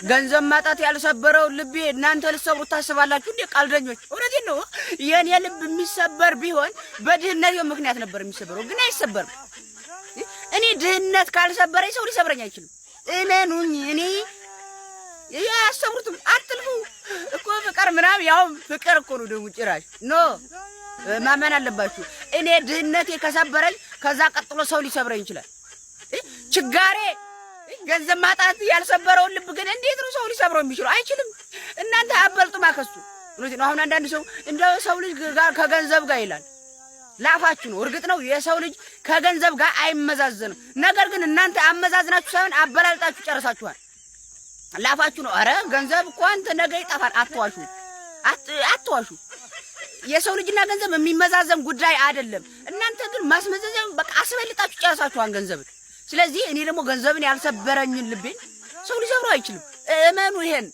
ገንዘብ ማጣት ያልሰበረው ልቤ እናንተ ልትሰብሩ ታስባላችሁ እንዴ? ቀልደኞች! እውነቴን ነው። የኔ ልብ የሚሰበር ቢሆን በድህነት ምክንያት ነበር የሚሰበረው፣ ግን አይሰበርም። እኔ ድህነት ካልሰበረኝ ሰው ሊሰብረኝ አይችልም። እመኑኝ። እኔ ያሰብሩትም አትልፉ እኮ ፍቅር ምናምን ያው ፍቅር እኮ ነው ደግሞ ጭራሽ ኖ ማመን አለባችሁ። እኔ ድህነቴ ከሰበረኝ ከዛ ቀጥሎ ሰው ሊሰብረኝ ይችላል። ችጋሬ ገንዘብ ማጣት ያልሰበረውን ልብ ግን እንዴት ነው ሰው ሊሰብረው የሚችለው? አይችልም። እናንተ አበልጡማ ከሱ። እውነቴን ነው። አሁን አንዳንድ ሰው እንደው ሰው ልጅ ጋር ከገንዘብ ጋር ይላል። ላፋችሁ ነው። እርግጥ ነው የሰው ልጅ ከገንዘብ ጋር አይመዛዘንም። ነገር ግን እናንተ አመዛዝናችሁ ሳይሆን አበላልጣችሁ ጨርሳችኋል። ላፋችሁ ነው። አረ ገንዘብ እኮ አንተ ነገ ይጠፋል። አትዋሹ፣ አትዋሹ። የሰው ልጅና ገንዘብ የሚመዛዘን ጉዳይ አይደለም። እናንተ ግን ማስመዘዘን በቃ አስበልጣችሁ ጨርሳችኋል ገንዘብን። ስለዚህ እኔ ደግሞ ገንዘብን ያልሰበረኝን ልቤን ሰው ሊሰብረው አይችልም። እመኑ ይሄን።